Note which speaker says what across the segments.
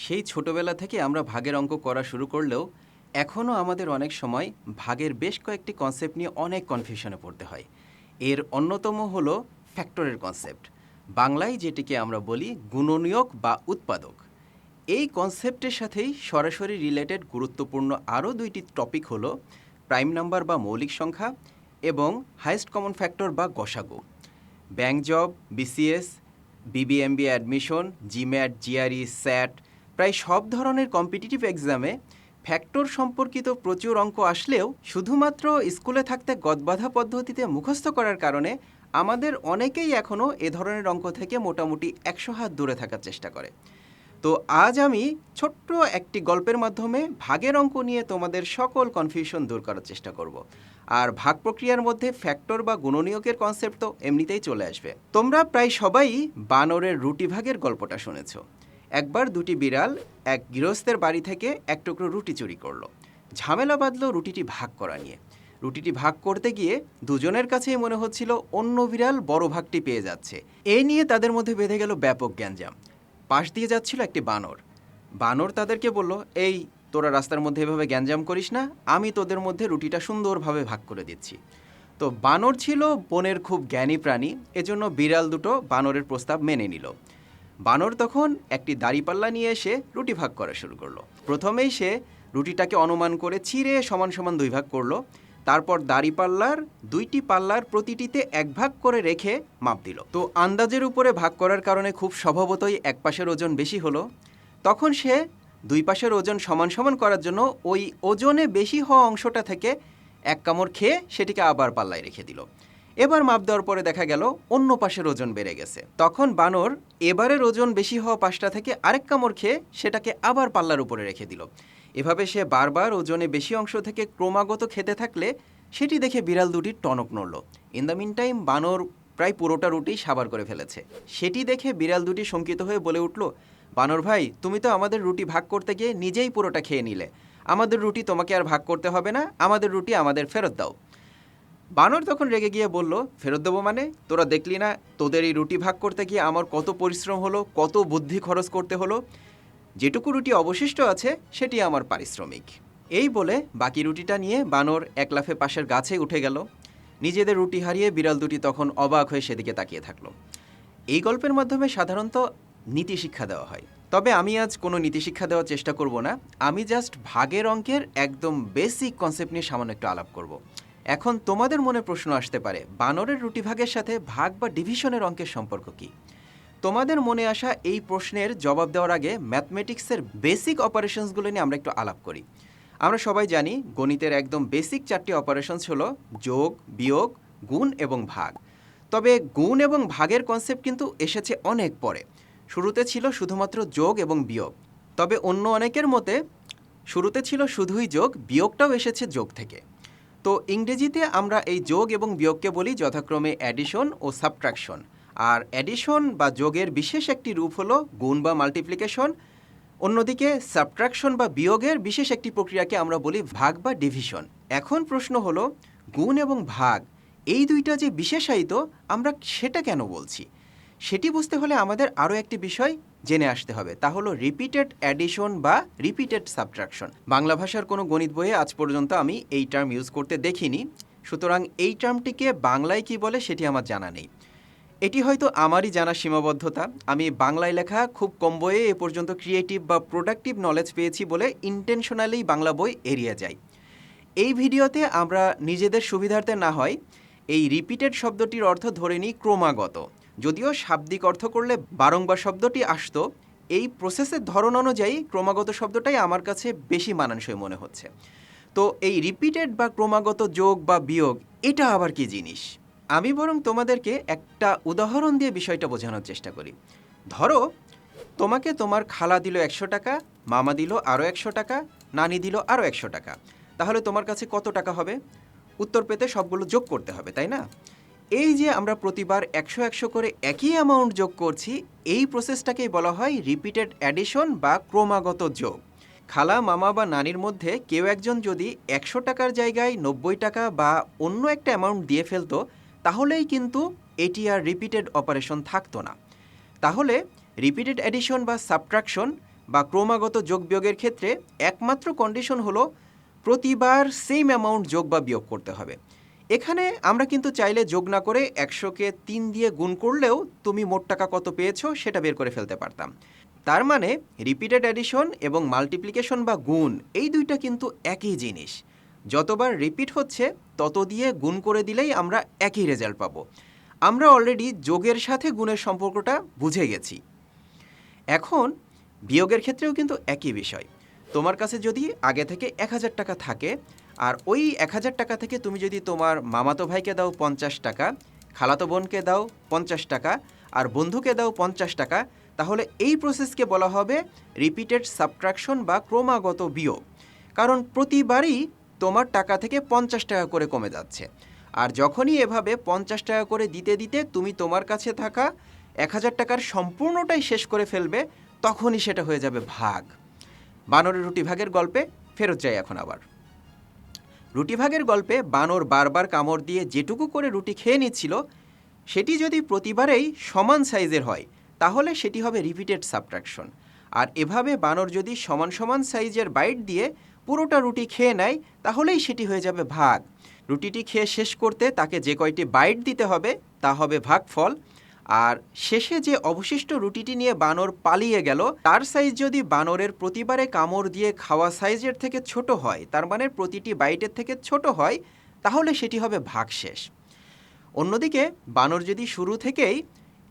Speaker 1: সেই ছোটবেলা থেকে আমরা ভাগের অঙ্ক করা শুরু করলেও এখনও আমাদের অনেক সময় ভাগের বেশ কয়েকটি কনসেপ্ট নিয়ে অনেক কনফিউশনে পড়তে হয়। এর অন্যতম হলো ফ্যাক্টরের কনসেপ্ট, বাংলায় যেটিকে আমরা বলি গুণনীয়ক বা উৎপাদক। এই কনসেপ্টের সাথেই সরাসরি রিলেটেড গুরুত্বপূর্ণ আরও দুইটি টপিক হলো প্রাইম নাম্বার বা মৌলিক সংখ্যা এবং হাইয়েস্ট কমন ফ্যাক্টর বা গসাগু। ব্যাংক জব, বিসিএস, বিবিএমবি অ্যাডমিশন, জিম্যাট, জিআরই, স্যাট প্রায় সব ধরনের কম্পিটিটিভ এক্সামে ফ্যাক্টর সম্পর্কিত প্রচুর অঙ্ক আসলেও শুধুমাত্র স্কুলে থাকতে গদবাঁধা পদ্ধতিতে মুখস্থ করার কারণে আমাদের অনেকেই এখনও এ ধরনের অঙ্ক থেকে মোটামুটি 100 হাত দূরে থাকার চেষ্টা করে। তো আজ আমি ছোট্ট একটি গল্পের মাধ্যমে ভাগের অঙ্ক নিয়ে তোমাদের সকল কনফিউশন দূর করার চেষ্টা করব। আর ভাগ প্রক্রিয়ার মধ্যে ফ্যাক্টর বা গুণনীয়কের কনসেপ্ট তো এমনিতেই চলে আসবে। তোমরা প্রায় সবাই বানরের রুটি ভাগের গল্পটা শুনেছ। একবার দুটি বিড়াল এক গৃহস্থের বাড়ি থেকে এক টুকরো রুটি চুরি করলো। ঝামেলা বাঁধলো রুটিটি ভাগ করা নিয়ে। রুটিটি ভাগ করতে গিয়ে দুজনের কাছেই মনে হচ্ছিল অন্য বিড়াল বড় ভাগটি পেয়ে যাচ্ছে। এই নিয়ে তাদের মধ্যে বেঁধে গেল ব্যাপক গ্যাঞ্জাম। পাশ দিয়ে যাচ্ছিল একটি বানর। বানর তাদেরকে বলল, এই তোরা রাস্তার মধ্যে এভাবে গ্যাঞ্জাম করিস না, আমি তোদের মধ্যে রুটিটা সুন্দরভাবে ভাগ করে দিচ্ছি। তো বানর ছিল বনের খুব জ্ঞানী প্রাণী, এজন্য বিড়াল দুটো বানরের প্রস্তাব মেনে নিল। বানর তখন একটি দাঁড়িপাল্লা নিয়ে এসে রুটি ভাগ করা শুরু করলো। প্রথমেই সে রুটিটাকে অনুমান করে ছিঁড়ে সমান সমান দুই ভাগ করলো। তারপর দাঁড়িপাল্লার দুইটি পাল্লার প্রতিটিতে এক ভাগ করে রেখে মাপ দিল। তো আন্দাজের উপরে ভাগ করার কারণে খুব স্বভাবতই এক পাশের ওজন বেশি হলো। তখন সে দুই পাশের ওজন সমান সমান করার জন্য ওই ওজনে বেশি হওয়া অংশটা থেকে এক কামড় খেয়ে সেটিকে আবার পাল্লায় রেখে দিল। এবার মাপ দেওয়ার পরে দেখা গেল অন্য পাশের ওজন বেড়ে গেছে। তখন বানর এবারের ওজন বেশি হওয়া পাশটা থেকে আরেক কামড় খেয়ে সেটাকে আবার পাল্লার উপরে রেখে দিল। এভাবে সে বারবার ওজনে বেশি অংশ থেকে ক্রমাগত খেতে থাকলে সেটি দেখে বিড়াল দুটির টনক নড়ল। ইন দ্য মিন টাইম বানর প্রায় পুরোটা রুটি সাবার করে ফেলেছে। সেটি দেখে বিড়াল দুটি শঙ্কিত হয়ে বলে উঠল, বানর ভাই, তুমি তো আমাদের রুটি ভাগ করতে গিয়ে নিজেই পুরোটা খেয়ে নিলে। আমাদের রুটি তোমাকে আর ভাগ করতে হবে না, আমাদের রুটি আমাদের ফেরত দাও। বানর তখন রেগে গিয়ে বলল, ফেরত দেবো মানে? তোরা দেখলি না তোদের এই রুটি ভাগ করতে গিয়ে আমার কত পরিশ্রম হলো, কত বুদ্ধি খরচ করতে হলো। যেটুকু রুটি অবশিষ্ট আছে সেটি আমার পারিশ্রমিক। এই বলে বাকি রুটিটা নিয়ে বানর এক লাফে পাশের গাছে উঠে গেল। নিজেদের রুটি হারিয়ে বিড়াল দুটি তখন অবাক হয়ে সেদিকে তাকিয়ে থাকলো। এই গল্পের মাধ্যমে সাধারণত নীতি শিক্ষা দেওয়া হয়, তবে আমি আজ কোনো নীতি শিক্ষা দেওয়ার চেষ্টা করব না। আমি জাস্ট ভাগের অঙ্কের একদম বেসিক কনসেপ্ট নিয়ে সামান্য একটু আলাপ করব। এখন তোমাদের মনে প্রশ্ন আসতে পারে, বানরের রুটি ভাগের সাথে ভাগ বা ডিভিশনের অঙ্কের সম্পর্ক কী? তোমাদের মনে আসা এই প্রশ্নের জবাব দেওয়ার আগে ম্যাথমেটিক্সের বেসিক অপারেশনসগুলো নিয়ে আমরা একটু আলাপ করি। আমরা সবাই জানি গণিতের একদম বেসিক 4টি অপারেশনস হলো যোগ, বিয়োগ, গুণ এবং ভাগ। তবে গুণ এবং ভাগের কনসেপ্ট কিন্তু এসেছে অনেক পরে। শুরুতে ছিল শুধুমাত্র যোগ এবং বিয়োগ। তবে অন্য অনেকের মতে শুরুতে ছিল শুধুই যোগ, বিয়োগটাও এসেছে যোগ থেকে। তো ইংরেজিতে আমরা এই যোগ এবং বিয়োগকে বলি যথাক্রমে অ্যাডিশন ও সাবট্রাকশন। আর অ্যাডিশন বা যোগের বিশেষ একটি রূপ হলো গুণ বা মাল্টিপ্লিকেশন। অন্যদিকে সাবট্রাকশন বা বিয়োগের বিশেষ একটি প্রক্রিয়াকে আমরা বলি ভাগ বা ডিভিশন। এখন প্রশ্ন হলো, গুণ এবং ভাগ এই দুইটা যে বিশেষায়িত, আমরা সেটা কেন বলছি? সেটি বুঝতে হলে আমাদের আরও একটি বিষয় জেনে আসতে হবে, তা হলো রিপিটেড অ্যাডিশন বা রিপিটেড সাবট্রাকশন। বাংলা ভাষার কোনো গণিত বইয়ে আজ পর্যন্ত আমি এই টার্ম ইউজ করতে দেখিনি, সুতরাং এই টার্মটিকে বাংলায় কি বলে সেটি আমার জানা নেই। এটি হয়তো আমারই জানা সীমাবদ্ধতা। আমি বাংলায় লেখা খুব কম বইয়ে এ পর্যন্ত ক্রিয়েটিভ বা প্রোডাক্টিভ নলেজ পেয়েছি বলে ইন্টেনশনালি বাংলা বই এড়িয়ে যাই। এই ভিডিওতে আমরা নিজেদের সুবিধার্থে না হয় এই রিপিটেড শব্দটির অর্থ ধরে নিই ক্রমাগত। যদিও শাব্দিক অর্থ করলে বারংবার শব্দটি আসতো, এই প্রসেসের ধরন অনুযায়ী ক্রমাগত শব্দটাই আমার কাছে বেশি মানানসই মনে হচ্ছে। তো এই রিপিটেড বা ক্রমাগত যোগ বা বিয়োগ এটা আবার কি জিনিস? আমি বরং তোমাদেরকে একটা উদাহরণ দিয়ে বিষয়টা বোঝানোর চেষ্টা করি। ধরো তোমাকে তোমার খালা দিল 100 টাকা, মামা দিল আরও 100 টাকা, নানি দিল আরও 100 টাকা। তাহলে তোমার কাছে কত টাকা হবে? উত্তর পেতে সবগুলো যোগ করতে হবে, তাই না? এই যে আমরা প্রতিবার 100 করে একই অ্যামাউন্ট যোগ করছি, এই প্রসেসটাকেই বলা হয় রিপিটেড অ্যাডিশন বা ক্রমাগত যোগ। খালা, মামা বা নানির মধ্যে কেউ একজন যদি 100 টাকার জায়গায় 90 টাকা বা অন্য একটা অ্যামাউন্ট দিয়ে ফেলতো, তাহলেই কিন্তু এটি আর রিপিটেড অপারেশন থাকতো না। তাহলে রিপিটেড অ্যাডিশন বা সাবট্রাকশন বা ক্রমাগত যোগ বিয়োগের ক্ষেত্রে একমাত্র কন্ডিশন হলো প্রতিবার সেম অ্যামাউন্ট যোগ বা বিয়োগ করতে হবে। এখানে আমরা কিন্তু চাইলে যোগ না করে 100কে 3 দিয়ে গুণ করলেও তুমি মোট টাকা কত পেয়েছো সেটা বের করে ফেলতে পারতাম। তার মানে রিপিটেড অ্যাডিশন এবং মাল্টিপ্লিকেশন বা গুণ এই দুইটা কিন্তু একই জিনিস। যতবার রিপিট হচ্ছে তত দিয়ে গুণ করে দিলেই আমরা একই রেজাল্ট পাবো। আমরা অলরেডি যোগের সাথে গুণের সম্পর্কটা বুঝে গেছি। এখন বিয়োগের ক্ষেত্রেও কিন্তু একই বিষয়। তোমার কাছে যদি আগে থেকে 1000 টাকা থাকে, আর ওই 1000 টাকা থেকে তুমি যদি তোমার মামাতো ভাইকে দাও 50 টাকা, খালাতো বোনকে দাও 50 টাকা, আর বন্ধুকে দাও 50 টাকা, তাহলে এই প্রসেসকে বলা হবে রিপিটেড সাবট্রাকশন বা ক্রমাগত বিয়োগ। কারণ প্রতিবারই তোমার টাকা থেকে 50 টাকা করে কমে যাচ্ছে। আর যখনই এভাবে 50 টাকা করে দিতে দিতে তুমি তোমার কাছে থাকা 1000 টাকার সম্পূর্ণটাই শেষ করে ফেলবে, তখনই সেটা হয়ে যাবে ভাগ। বানরের রুটি ভাগের গল্পে ফেরত যাই এখন আবার। রুটি ভাগের গল্পে বানর বারবার কামড় দিয়ে যেটুকু করে রুটি খেয়ে নিচ্ছিল, সেটি যদি প্রতিবারেই সমান সাইজের হয় তাহলে সেটি হবে রিপিটেড সাবট্রাকশন। আর এভাবে বানর যদি সমান সমান সাইজের বাইট দিয়ে পুরোটা রুটি খেয়ে নেয় তাহলেই সেটি হয়ে যাবে ভাগ। রুটিটি খেয়ে শেষ করতে তাকে যে কয়টি বাইট দিতে হবে তা হবে ভাগফল। আর শেষে যে অবশিষ্ট রুটিটি নিয়ে বানর পালিয়ে গেল তার সাইজ যদি বানরের প্রতিবারে কামড় দিয়ে খাওয়া সাইজের থেকে ছোট হয়, তার মানে প্রতিটি বাইটের থেকে ছোট হয়, তাহলে সেটি হবে ভাগশেষ। অন্যদিকে বানর যদি শুরু থেকেই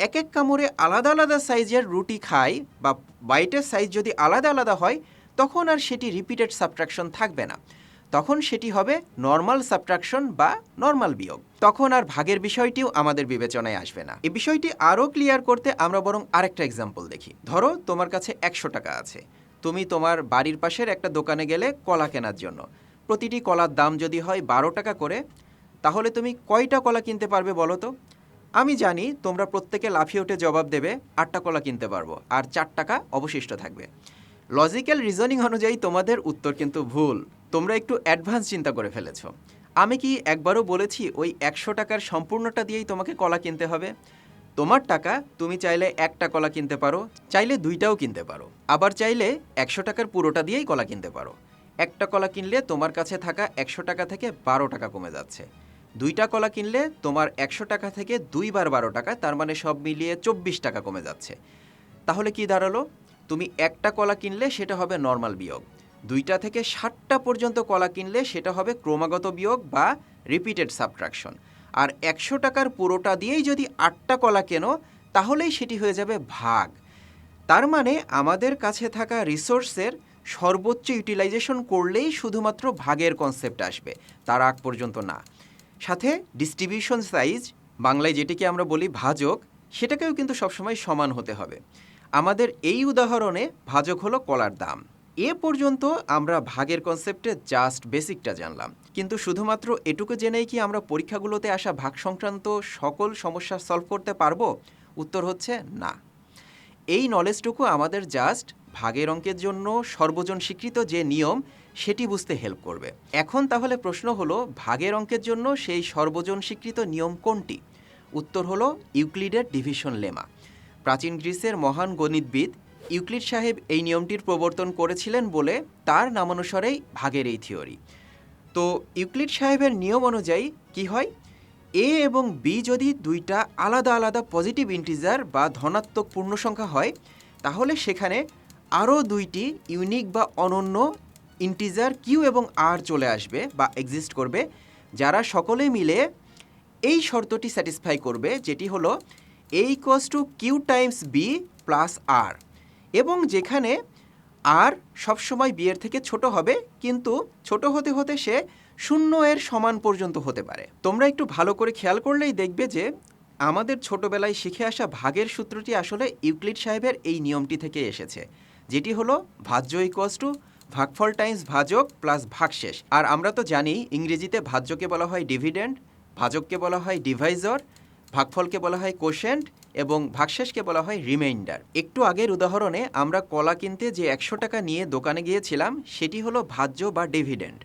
Speaker 1: এক এক কামড়ে আলাদা আলাদা সাইজের রুটি খায় বা বাইটের সাইজ যদি আলাদা আলাদা হয়, তখন আর সেটি রিপিটেড সাবট্রাকশন থাকবে না, তখন সেটি হবে নর্মাল সাবট্রাকশন বা নর্মাল বিয়োগ। তখন আর ভাগের বিষয়টিও আমাদের বিবেচনায় আসবে না। এই বিষয়টি আরও ক্লিয়ার করতে আমরা বরং আরেকটা এক্সাম্পল দেখি। ধরো তোমার কাছে 100 টাকা আছে, তুমি তোমার বাড়ির পাশের একটা দোকানে গেলে কলা কেনার জন্য। প্রতিটি কলার দাম যদি হয় 12 টাকা করে, তাহলে তুমি কয়টা কলা কিনতে পারবে বলো তো? আমি জানি তোমরা প্রত্যেকে লাফিয়ে উঠে জবাব দেবে 8টা কলা কিনতে পারবো, আর 4 টাকা অবশিষ্ট থাকবে। লজিক্যাল রিজনিং অনুযায়ী তোমাদের উত্তর কিন্তু ভুল। তোমরা একটু অ্যাডভান্স চিন্তা করে ফেলেছো। আমি কি একবারও বলেছি ওই 100 টাকার সম্পূর্ণটা দিয়েই তোমাকে কলা কিনতে হবে? তোমার টাকা, তুমি চাইলে একটা কলা কিনতে পারো, চাইলে দুইটাও কিনতে পারো, আবার চাইলে 100 টাকার পুরোটা দিয়েই কলা কিনতে পারো। একটা কলা কিনলে তোমার কাছে থাকা 100 টাকা থেকে 12 টাকা কমে যাচ্ছে। দুইটা কলা কিনলে তোমার 100 টাকা থেকে 2 বার 12 টাকা, তার মানে সব মিলিয়ে 24 টাকা কমে যাচ্ছে। তাহলে কি দাঁড়ালো? তুমি একটা কলা কিনলে সেটা হবে নর্মাল বিয়োগ, 2টা থেকে 7টা পর্যন্ত কলা কিনলে সেটা হবে ক্রমাগত বিয়োগ বা রিপিটেড সাবট্রাকশন। আর 100 টাকার পুরোটা দিয়েই যদি 8টা কলা কেনো তাহলেই সেটি হয়ে যাবে ভাগ। তার মানে আমাদের কাছে থাকা রিসোর্সের সর্বোচ্চ ইউটিলাইজেশন করলেই শুধুমাত্র ভাগের কনসেপ্ট আসবে, তার আগ পর্যন্ত না। সাথে ডিস্ট্রিবিউশন সাইজ, বাংলায় যেটিকে আমরা বলি ভাজক, সেটাকেও কিন্তু সবসময় সমান হতে হবে। আমাদের এই উদাহরণে ভাজক হলো কলার দাম। এ পর্যন্ত আমরা ভাগের কনসেপ্টে জাস্ট বেসিকটা জানলাম, কিন্তু শুধুমাত্র এটুকু জেনেই কি আমরা পরীক্ষাগুলোতে আসা ভাগ সংক্রান্ত সকল সমস্যা সলভ করতে পারবো? উত্তর হচ্ছে না। এই নলেজটুকু আমাদের জাস্ট ভাগের অঙ্কের জন্য সর্বজন স্বীকৃত যে নিয়ম সেটি বুঝতে হেল্প করবে। এখন তাহলে প্রশ্ন হলো, ভাগের অঙ্কের জন্য সেই সর্বজন স্বীকৃত নিয়ম কোনটি? উত্তর হলো ইউক্লিডের ডিভিশন লেমা। প্রাচীন গ্রিসের মহান গণিতবিদ ইউক্লিড সাহেব এই নিয়মটির প্রবর্তন করেছিলেন বলে তার নামানুসারেই ভাগের এই থিওরি। তো ইউক্লিড সাহেবের নিয়ম অনুযায়ী কি হয়? এ এবং বি যদি দুইটা আলাদা আলাদা পজিটিভ ইন্টিজার বা ধনাত্মক পূর্ণসংখ্যা হয়, তাহলে সেখানে আরও দুইটি ইউনিক বা অনন্য ইন্টিজার কিউ এবং আর চলে আসবে বা এক্সিস্ট করবে, যারা সকলে মিলে এই শর্তটি স্যাটিসফাই করবে, যেটি হলো A equals to Q times B plus R, এবং যেখানে আর সবসময় বি এর থেকে ছোট হবে, কিন্তু ছোট হতে হতে সে 0 এর সমান পর্যন্ত হতে পারে। তোমরা একটু ভালো করে খেয়াল করলেই দেখবে যে আমাদের ছোটবেলায় শিখে আসা ভাগের সূত্রটি আসলে ইউক্লিড সাহেবের এই নিয়মটি থেকে এসেছে, যেটি হলো ভাজ্য ইকুয়ালস টু ভাগফল টাইমস ভাজক প্লাস ভাগশেষ। আর আমরা তো জানি ইংরেজিতে ভাজ্যকে বলা হয় ডিভিডেন্ড, ভাজককে বলা হয় ডিভাইজর, ভাগফলকে বলা হয় কোশেন্ট এবং ভাগশেষকে বলা হয় রিমাইন্ডার। একটু আগের উদাহরণে আমরা কলা কিনতে যে 100 টাকা নিয়ে দোকানে গিয়েছিলাম সেটি হলো ভাজ্য বা ডিভিডেন্ড।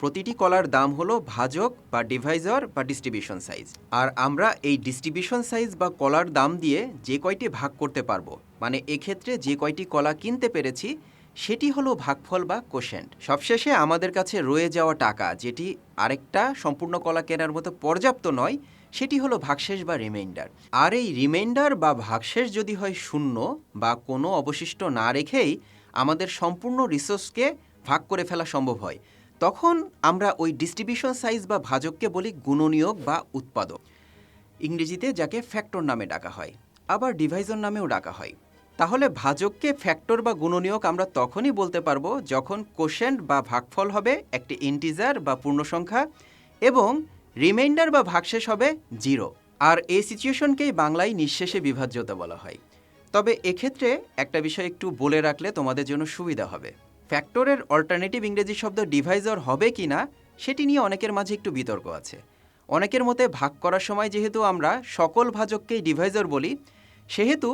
Speaker 1: প্রতিটি কলার দাম হলো ভাজক বা ডিভাইজর বা ডিস্ট্রিবিউশন সাইজ। আর আমরা এই ডিস্ট্রিবিউশন সাইজ বা কলার দাম দিয়ে যে কয়টি ভাগ করতে পারবো, মানে এক্ষেত্রে যে কয়টি কলা কিনতে পেরেছি, সেটি হলো ভাগফল বা কোশেন্ট। সবশেষে আমাদের কাছে রয়ে যাওয়া টাকা, যেটি আরেকটা সম্পূর্ণ কলা কেনার মতো পর্যাপ্ত নয়, সেটি হলো ভাগশেষ বা রিমাইন্ডার। আর এই রিমাইন্ডার বা ভাগশেষ যদি হয় শূন্য বা কোনো অবশিষ্ট না রেখেই আমাদের সম্পূর্ণ রিসোর্সকে ভাগ করে ফেলা সম্ভব হয়, তখন আমরা ওই ডিস্ট্রিবিউশন সাইজ বা ভাজককে বলি গুণনীয়ক বা উৎপাদক, ইংরেজিতে যাকে ফ্যাক্টর নামে ডাকা হয়, আবার ডিভাইজর নামেও ডাকা হয়। তাহলে ভাজককে ফ্যাক্টর বা গুণনীয়ক আমরা তখনই বলতে পারবো যখন কোশেন্ট বা ভাগফল হবে একটি ইন্টিজার বা পূর্ণসংখ্যা এবং রিমাইন্ডার বা ভাগশেষ হবে 0। আর এই সিচুয়েশনকেই বাংলায় নিঃশেষে বিভাজ্যতা বলা হয়। তবে এক্ষেত্রে একটা বিষয় একটু বলে রাখলে তোমাদের জন্য সুবিধা হবে। ফ্যাক্টরের অল্টারনেটিভ ইংরেজি শব্দ ডিভাইজর হবে কি না সেটি নিয়ে অনেকের মাঝে একটু বিতর্ক আছে। অনেকের মতে ভাগ করার সময় যেহেতু আমরা সকল ভাজককেই ডিভাইজর বলি, সেহেতু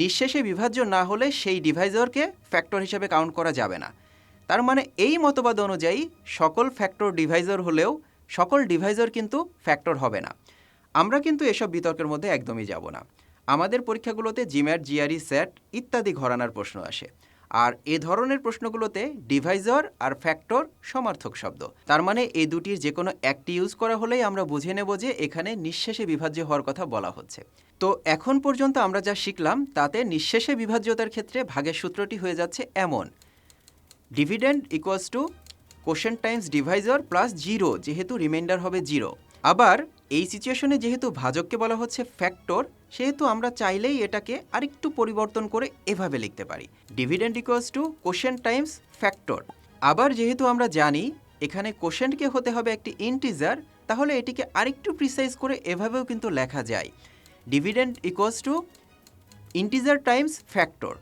Speaker 1: নিঃশেষে বিভাজ্য না হলে সেই ডিভাইজরকে ফ্যাক্টর হিসেবে কাউন্ট করা যাবে না। তার মানে এই মতবাদ অনুযায়ী সকল ফ্যাক্টর ডিভাইজর হলেও সকল ডিভাইজর কিন্তু ফ্যাক্টর হবে না। আমরা কিন্তু এসব বিতর্কের মধ্যে একদমই যাব না। আমাদের পরীক্ষাগুলোতে জিম্যাট, জিআরই, স্যাট ইত্যাদি ঘরানার প্রশ্ন আসে, আর এ ধরনের প্রশ্নগুলোতে ডিভাইজর আর ফ্যাক্টর সমার্থক শব্দ। তার মানে এই দুটির যে কোনো একটি ইউজ করা হলেই আমরা বুঝে নেব যে এখানে নিঃশেষে বিভাজ্য হওয়ার কথা বলা হচ্ছে। তো এখন পর্যন্ত আমরা যা শিখলাম তাতে নিঃশেষে বিভাজ্যতার ক্ষেত্রে ভাগের সূত্রটি হয়ে যাচ্ছে এমন: dividend equals two quotient Times ডিভাইজর plus 0, যেহেতু রিমাইন্ডার হবে 0। আবার এই সিচুয়েশনে যেহেতু ভাজককে বলা হচ্ছে ফ্যাক্টর, সেহেতু আমরা চাইলেই এটাকে আরেকটু পরিবর্তন করে এভাবে লিখতে পারি: dividend equals two quotient Times factor. আবার যেহেতু আমরা জানি এখানে কোশেন্টকে হতে হবে একটি ইন্টিজার, তাহলে এটিকে আরেকটু প্রিসাইজ করে এভাবেও কিন্তু লেখা যায়: dividend equals to integer times factor.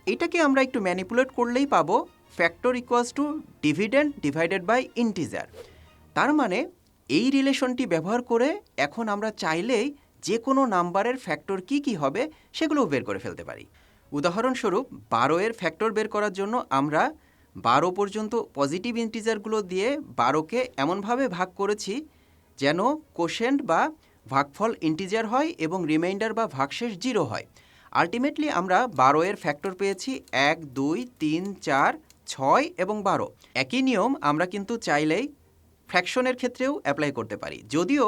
Speaker 1: এটাকে আমরা একটু ম্যানিপুলেট করলেই পাবো factor equals to dividend divided by integer. তার মানে এই রিলেশনটি ব্যবহার করে এখন আমরা চাইলেই যে কোনো নাম্বারের ফ্যাক্টর কি কি হবে সেগুলোও বের করে ফেলতে পারি। উদাহরণস্বরূপ 12 এর ফ্যাক্টর বের করার জন্য আমরা 12 পর্যন্ত পজিটিভ ইন্টিজারগুলো দিয়ে 12কে এমনভাবে ভাগ করেছি যেন কোশেন্ট বা ভাগফল ইন্টিজার হয় এবং রিমাইন্ডার বা ভাগশেষ 0 হয়। আলটিমেটলি আমরা 12 এর ফ্যাক্টর পেয়েছি 1, 2, 3, 4, 6 এবং 12। একই নিয়ম আমরা কিন্তু চাইলেই ফ্র্যাকশনের ক্ষেত্রেও অ্যাপ্লাই করতে পারি, যদিও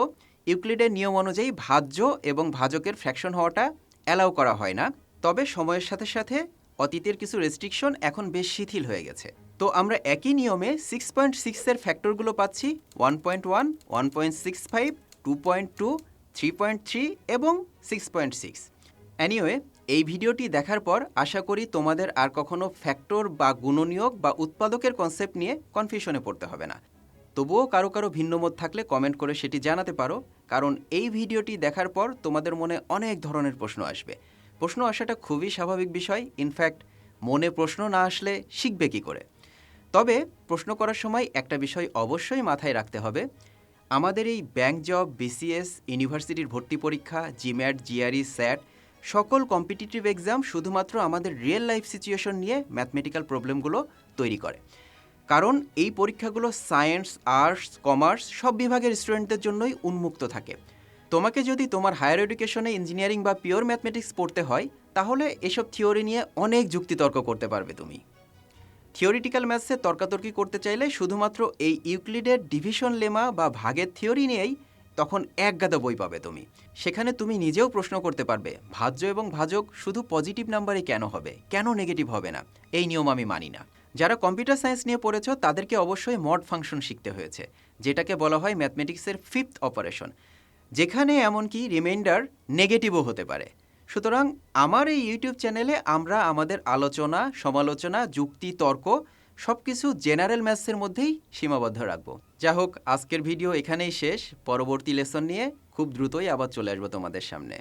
Speaker 1: ইউক্লিডের নিয়ম অনুযায়ী ভাজ্য এবং ভাজকের ফ্র্যাকশন হওয়াটা অ্যালাউ করা হয় না। তবে সময়ের সাথে সাথে অতীতের কিছু রেস্ট্রিকশন এখন বেশ শিথিল হয়ে গেছে। তো আমরা একই নিয়মে 6.6 এর ফ্যাক্টরগুলো পাচ্ছি 1.1, 1.65, 2.2, 3.3 এবং 6.6। অ্যানিওয়ে, এই ভিডিওটি দেখার পর আশা করি তোমাদের আর কখনো ফ্যাক্টর বা গুণনীয়ক বা উৎপাদকের কনসেপ্ট নিয়ে কনফিউশনে পড়তে হবে না। তবুও কারো কারো ভিন্নমত থাকলে কমেন্ট করে সেটি জানাতে পারো, কারণ এই ভিডিওটি দেখার পর তোমাদের মনে অনেক ধরনের প্রশ্ন আসবে। প্রশ্ন আসাটা খুবই স্বাভাবিক বিষয়। ইনফ্যাক্ট মনে প্রশ্ন না আসলে শিখবে কী করে? তবে প্রশ্ন করার সময় একটা বিষয় অবশ্যই মাথায় রাখতে হবে, আমাদের এই ব্যাংক জব, বিসিএস, ইউনিভার্সিটির ভর্তি পরীক্ষা, জিম্যাট, জিআরই, স্যাট সকল কম্পিটিটিভ এক্সাম শুধুমাত্র আমাদের রিয়েল লাইফ সিচুয়েশন নিয়ে ম্যাথমেটিক্যাল প্রবলেমগুলো তৈরি করে। কারণ এই পরীক্ষাগুলো সায়েন্স, আর্টস, কমার্স সব বিভাগের স্টুডেন্টদের জন্যই উন্মুক্ত থাকে। তোমাকে যদি তোমার হায়ার এডুকেশনে ইঞ্জিনিয়ারিং বা পিওর ম্যাথমেটিক্স পড়তে হয়, তাহলে এসব থিওরি নিয়ে অনেক যুক্তিতর্ক করতে পারবে তুমি। থিওরিটিক্যাল ম্যাথসে তর্কাতর্কি করতে চাইলে শুধুমাত্র এই ইউক্লিডের ডিভিশন লেমা বা ভাগের থিওরি নিয়েই তখন একগাদা বই পাবে তুমি। সেখানে তুমি নিজেও প্রশ্ন করতে পারবে, ভাজ্য এবং ভাজক শুধু পজিটিভ নাম্বারে কেন হবে, কেন নেগেটিভ হবে না? এই নিয়ম আমি মানি না। যারা কম্পিউটার সায়েন্স নিয়ে পড়েছ তাদেরকে অবশ্যই মড ফাংশন শিখতে হয়েছে, যেটাকে বলা হয় ম্যাথমেটিক্সের 5th অপারেশন, যেখানে এমনকি রিমাইন্ডার নেগেটিভও হতে পারে। সুতরাং আমার এই ইউটিউব চ্যানেলে আমরা আমাদের আলোচনা, সমালোচনা, যুক্তি, তর্ক সব কিছু জেনারেল ম্যাথসের মধ্যেই সীমাবদ্ধ রাখব। যা হোক, আজকের ভিডিও এখানেই শেষ। পরবর্তী লেসন নিয়ে খুব দ্রুতই আবার চলে আসবো তোমাদের সামনে।